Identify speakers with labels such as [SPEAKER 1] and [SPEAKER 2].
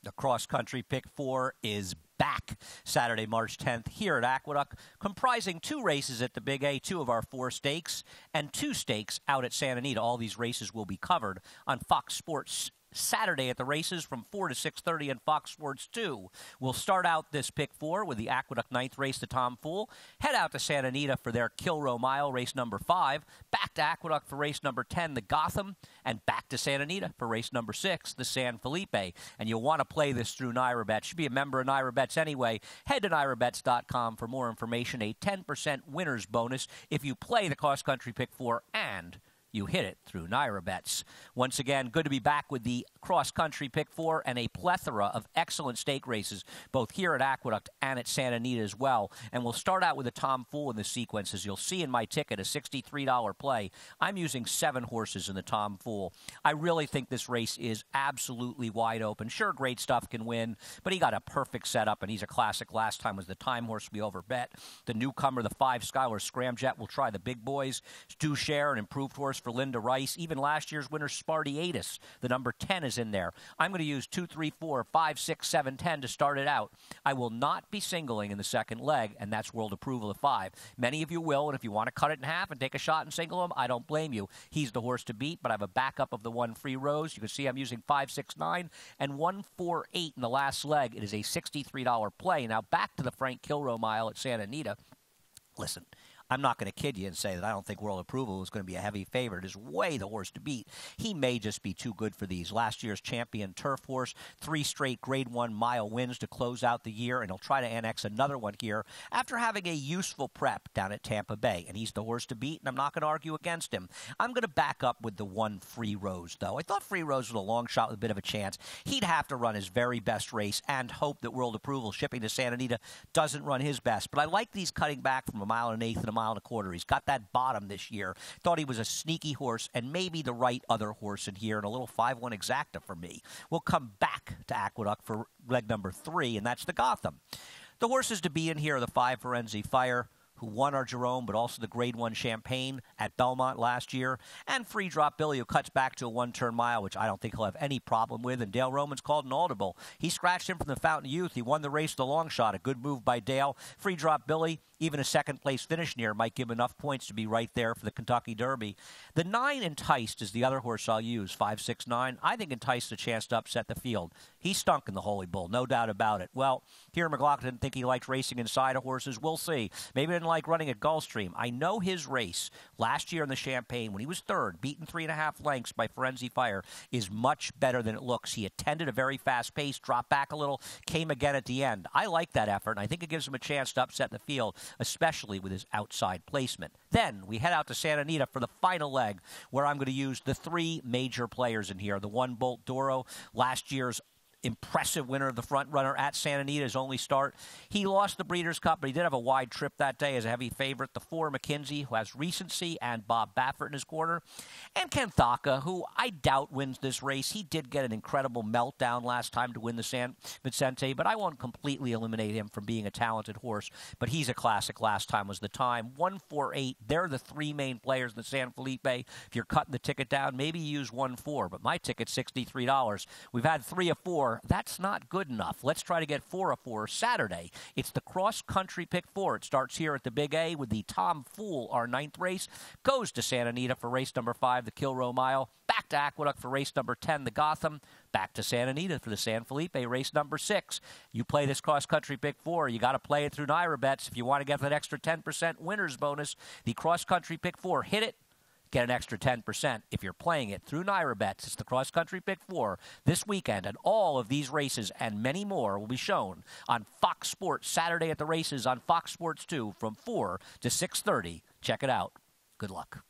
[SPEAKER 1] The cross-country pick 4 is back Saturday, March 10th here at Aqueduct, comprising 2 races at the Big A, 2 of our 4 stakes, and 2 stakes out at Santa Anita. All these races will be covered on Fox Sports Saturday at the races from 4 to 6:30 on Fox Sports 2. We'll start out this pick 4 with the Aqueduct 9th race, the Tom Fool. Head out to Santa Anita for their Kilrow Mile, race number 5. Back to Aqueduct for race number 10, the Gotham. And back to Santa Anita for race number 6, the San Felipe. And you'll want to play this through NYRA Should be a member of NYRA anyway. Head to NYRABets.com for more information. A 10% winner's bonus if you play the cross-country pick 4 and you hit it through NYRA. Once again, good to be back with the cross-country pick 4 and a plethora of excellent stake races, both here at Aqueduct and at Santa Anita as well. And we'll start out with the Tom Fool in the sequence. As you'll see in my ticket, a $63 play. I'm using 7 horses in the Tom Fool. I really think this race is absolutely wide open. Sure, Great Stuff can win, but he got a perfect setup, and he's a classic. Last time was the time horse we overbet. The newcomer, the 5 Skylar Scramjet, will try the big boys. Stu Share, an improved horse for Linda Rice. Even last year's winner, Spartiatus, the number 10 is in there. I'm going to use 2, 3, 4, 5, 6, 7, 10 to start it out. I will not be singling in the second leg, and that's World Approval of 5. Many of you will, and if you want to cut it in half and take a shot and single him, I don't blame you. He's the horse to beat, but I have a backup of the 1 Free Rose. You can see I'm using 5, 6, 9, and 1, 4, 8 in the last leg. It is a $63 play. Now back to the Frank Kilrow Mile at Santa Anita. Listen, I'm not going to kid you and say that I don't think World Approval is going to be a heavy favorite. It is way the horse to beat. He may just be too good for these. Last year's champion turf horse, 3 straight Grade 1 mile wins to close out the year, and he'll try to annex another one here after having a useful prep down at Tampa Bay. And he's the horse to beat, and I'm not going to argue against him. I'm going to back up with the 1 Free Rose, though. I thought Free Rose was a long shot with a bit of a chance. He'd have to run his very best race and hope that World Approval, shipping to Santa Anita, doesn't run his best. But I like these cutting back from 1 1/8 and 1 1/4. He's got that bottom this year. Thought he was a sneaky horse and maybe the right other horse in here, and a little 5-1 exacta for me. We'll come back to Aqueduct for leg number 3, and that's the Gotham. The horses to be in here are the 5 Forenzi Fire, who won our Jerome, but also the Grade 1 Champagne at Belmont last year, and Free Drop Billy, who cuts back to a 1-turn mile, which I don't think he'll have any problem with, and Dale Roman's called an audible. He scratched him from the Fountain of Youth. He won the race the long shot. A good move by Dale. Free Drop Billy, even a second-place finish near, might give him enough points to be right there for the Kentucky Derby. The 9 Enticed is the other horse I'll use, 5, 6, 9. I think Enticed a chance to upset the field. He stunk in the Holy Bull, no doubt about it. Well, here McLaughlin didn't think he liked racing inside of horses. We'll see. Maybe he didn't like running at Gulfstream. I know his race last year in the Champagne, when he was 3rd, beaten 3.5 lengths by Forenzi Fire, is much better than it looks. He attended a very fast pace, dropped back a little, came again at the end. I like that effort, and I think it gives him a chance to upset the field, especially with his outside placement. Then we head out to Santa Anita for the final leg, where I'm going to use the 3 major players in here. The 1 Bolt Doro, last year's impressive winner of the front runner at Santa Anita, his only start. He lost the Breeders' Cup, but he did have a wide trip that day as a heavy favorite. The 4 McKinsey, who has recency, and Bob Baffert in his corner. And Kenthaka, who I doubt wins this race. He did get an incredible meltdown last time to win the San Vicente, but I won't completely eliminate him from being a talented horse. But he's a classic. Last time was the time. 1, 4, 8. They're the 3 main players in the San Felipe. If you're cutting the ticket down, maybe you use 1, 4, but my ticket's $63. We've had 3 of 4. That's not good enough. Let's try to get 4 of 4 Saturday. It's the cross-country pick 4. It starts here at the Big A with the Tom Fool, our 9th race. Goes to Santa Anita for race number 5, the Kilrow Mile. Back to Aqueduct for race number 10, the Gotham. Back to Santa Anita for the San Felipe, race number 6. You play this cross-country pick 4. You got to play it through NYRA if you want to get that extra 10% winner's bonus. The cross-country pick 4. Hit it. Get an extra 10% if you're playing it through NYRA. It's the cross-country pick 4 this weekend, and all of these races and many more will be shown on Fox Sports Saturday at the races on Fox Sports 2 from 4 to 6:30. Check it out. Good luck.